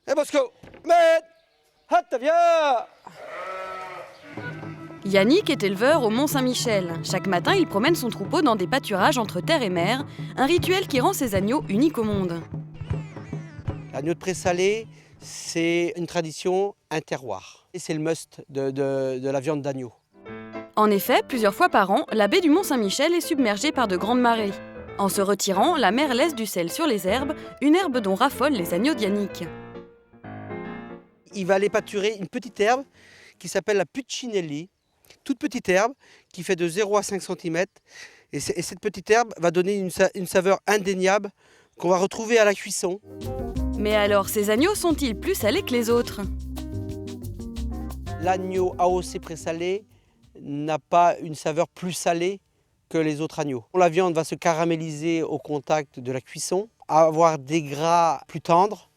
Et Bosco, mais viens. Yannick est éleveur au Mont-Saint-Michel. Chaque matin, il promène son troupeau dans des pâturages entre terre et mer, un rituel qui rend ses agneaux uniques au monde. L'agneau de présalé, c'est une tradition, un terroir. Et c'est le must de la viande d'agneau. En effet, plusieurs fois par an, la baie du Mont-Saint-Michel est submergée par de grandes marées. En se retirant, la mer laisse du sel sur les herbes, une herbe dont raffolent les agneaux de Yannick. Il va aller pâturer une petite herbe qui s'appelle la Puccinelli. Toute petite herbe qui fait de 0 à 5 cm. Et cette petite herbe va donner une saveur indéniable qu'on va retrouver à la cuisson. Mais alors, ces agneaux sont-ils plus salés que les autres ? L'agneau AOC présalé n'a pas une saveur plus salée que les autres agneaux. La viande va se caraméliser au contact de la cuisson, avoir des gras plus tendres,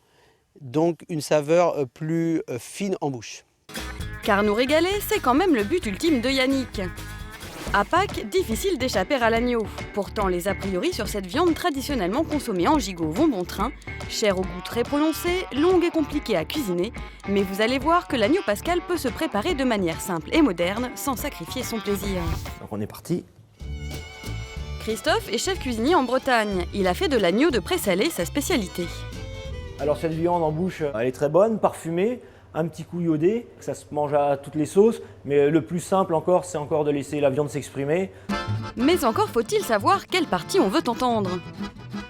donc une saveur plus fine en bouche. Car nous régaler, c'est quand même le but ultime de Yannick. À Pâques, difficile d'échapper à l'agneau. Pourtant, les a priori sur cette viande traditionnellement consommée en gigot vont bon train, chère au goût très prononcé, longue et compliquée à cuisiner, mais vous allez voir que l'agneau pascal peut se préparer de manière simple et moderne, sans sacrifier son plaisir. Donc on est parti. Christophe est chef cuisinier en Bretagne. Il a fait de l'agneau de présalé sa spécialité. Alors cette viande en bouche, elle est très bonne, parfumée, un petit coup iodé, ça se mange à toutes les sauces, mais le plus simple encore, c'est encore de laisser la viande s'exprimer. Mais encore faut-il savoir quelle partie on veut entendre.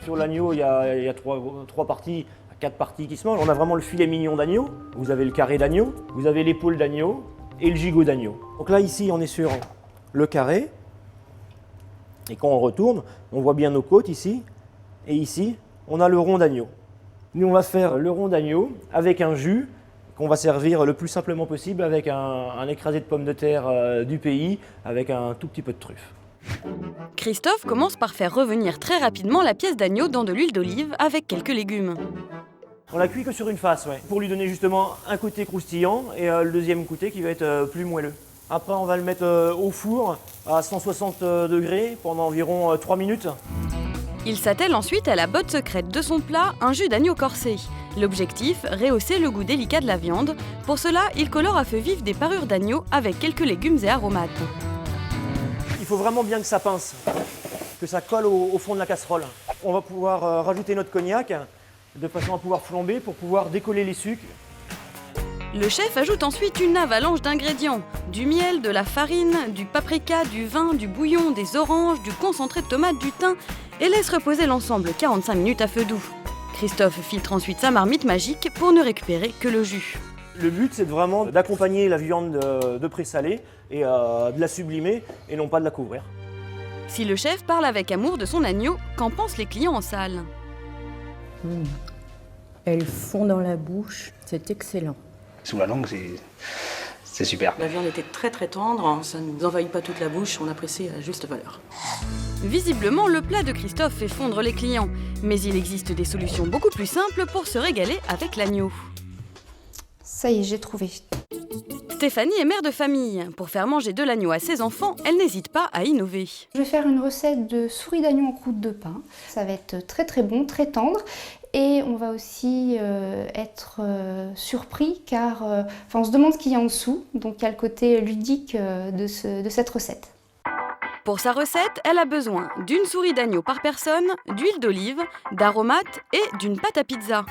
Sur l'agneau, il y a trois parties, 4 parties qui se mangent. On a vraiment le filet mignon d'agneau, vous avez le carré d'agneau, vous avez l'épaule d'agneau et le gigot d'agneau. Donc là, ici, on est sur le carré. Et quand on retourne, on voit bien nos côtes ici. Et ici, on a le rond d'agneau. Nous, on va faire le rond d'agneau avec un jus qu'on va servir le plus simplement possible avec un écrasé de pommes de terre du pays, avec un tout petit peu de truffe. Christophe commence par faire revenir très rapidement la pièce d'agneau dans de l'huile d'olive avec quelques légumes. On la cuit que sur une face, ouais, pour lui donner justement un côté croustillant et le deuxième côté qui va être plus moelleux. Après, on va le mettre au four à 160 degrés pendant environ 3 minutes. Il s'attelle ensuite à la botte secrète de son plat, un jus d'agneau corsé. L'objectif, rehausser le goût délicat de la viande. Pour cela, il colore à feu vif des parures d'agneau avec quelques légumes et aromates. Il faut vraiment bien que ça pince, que ça colle au fond de la casserole. On va pouvoir rajouter notre cognac de façon à pouvoir flamber pour pouvoir décoller les sucres. Le chef ajoute ensuite une avalanche d'ingrédients. Du miel, de la farine, du paprika, du vin, du bouillon, des oranges, du concentré de tomate, du thym et laisse reposer l'ensemble 45 minutes à feu doux. Christophe filtre ensuite sa marmite magique pour ne récupérer que le jus. Le but, c'est vraiment d'accompagner la viande de présalé et de la sublimer et non pas de la couvrir. Si le chef parle avec amour de son agneau, qu'en pensent les clients en salle ? Elles fond dans la bouche, c'est excellent. Sous la langue, c'est super. La viande était très très tendre, ça ne nous envahit pas toute la bouche, on apprécie à juste valeur. Visiblement, le plat de Christophe fait fondre les clients. Mais il existe des solutions beaucoup plus simples pour se régaler avec l'agneau. Ça y est, j'ai trouvé. Stéphanie est mère de famille. Pour faire manger de l'agneau à ses enfants, elle n'hésite pas à innover. Je vais faire une recette de souris d'agneau en croûte de pain. Ça va être très très bon, très tendre. Et on va aussi être surpris car on se demande ce qu'il y a en dessous. Donc il y a le côté ludique de cette recette. Pour sa recette, elle a besoin d'une souris d'agneau par personne, d'huile d'olive, d'aromates et d'une pâte à pizza.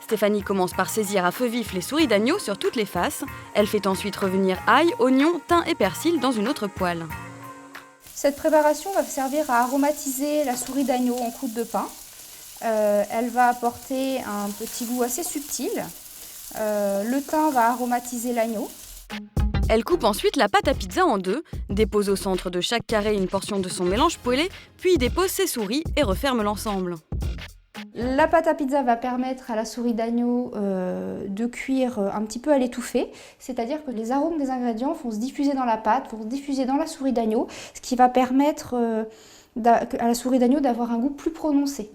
Stéphanie commence par saisir à feu vif les souris d'agneau sur toutes les faces. Elle fait ensuite revenir ail, oignons, thym et persil dans une autre poêle. Cette préparation va servir à aromatiser la souris d'agneau en croûte de pain. Elle va apporter un petit goût assez subtil. Le thym va aromatiser l'agneau. Elle coupe ensuite la pâte à pizza en deux, dépose au centre de chaque carré une portion de son mélange poêlé, puis dépose ses souris et referme l'ensemble. La pâte à pizza va permettre à la souris d'agneau de cuire un petit peu à l'étouffée, c'est-à-dire que les arômes des ingrédients vont se diffuser dans la pâte, vont se diffuser dans la souris d'agneau, ce qui va permettre à la souris d'agneau d'avoir un goût plus prononcé.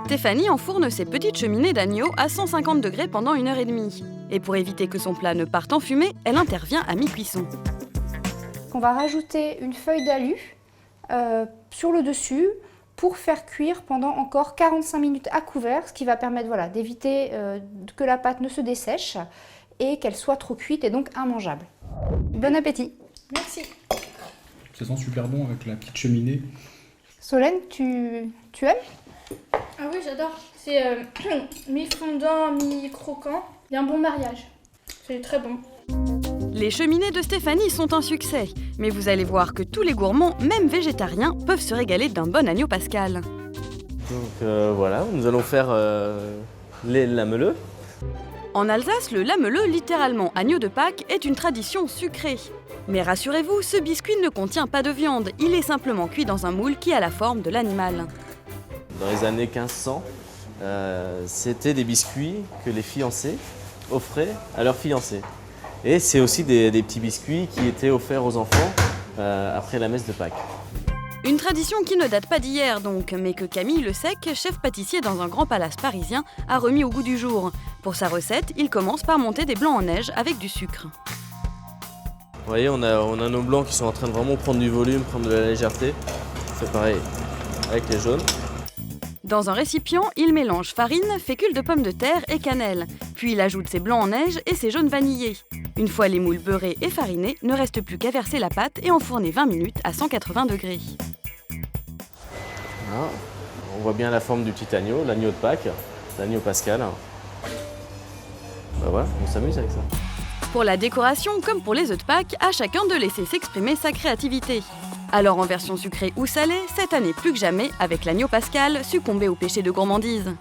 Stéphanie enfourne ses petites cheminées d'agneau à 150 degrés pendant 1h30. Et pour éviter que son plat ne parte en fumée, elle intervient à mi-cuisson. On va rajouter une feuille d'alu sur le dessus pour faire cuire pendant encore 45 minutes à couvert, ce qui va permettre d'éviter que la pâte ne se dessèche et qu'elle soit trop cuite et donc immangeable. Bon appétit! Merci. Ça sent super bon avec la petite cheminée. Solène, tu aimes? Ah oui, j'adore. C'est mi-fondant, mi-croquant. Il y a un bon mariage. C'est très bon. Les cheminées de Stéphanie sont un succès, mais vous allez voir que tous les gourmands, même végétariens, peuvent se régaler d'un bon agneau pascal. Donc voilà, nous allons faire les lameleux. En Alsace, le lameleux, littéralement agneau de Pâques, est une tradition sucrée. Mais rassurez-vous, ce biscuit ne contient pas de viande, il est simplement cuit dans un moule qui a la forme de l'animal. Dans les années 1500, c'était des biscuits que les fiancés offraient à leurs fiancés. Et c'est aussi des petits biscuits qui étaient offerts aux enfants après la messe de Pâques. Une tradition qui ne date pas d'hier donc, mais que Camille Le Sec, chef pâtissier dans un grand palace parisien, a remis au goût du jour. Pour sa recette, il commence par monter des blancs en neige avec du sucre. Vous voyez, on a nos blancs qui sont en train de vraiment prendre du volume, prendre de la légèreté. C'est pareil avec les jaunes. Dans un récipient, il mélange farine, fécule de pommes de terre et cannelle. Puis il ajoute ses blancs en neige et ses jaunes vanillés. Une fois les moules beurrés et farinés, ne reste plus qu'à verser la pâte et enfourner 20 minutes à 180 degrés. Voilà. On voit bien la forme du petit agneau, l'agneau de Pâques, l'agneau pascal. Bah voilà, on s'amuse avec ça. Pour la décoration, comme pour les œufs de Pâques, à chacun de laisser s'exprimer sa créativité. Alors en version sucrée ou salée, cette année plus que jamais, avec l'agneau pascal, succombez au péché de gourmandise.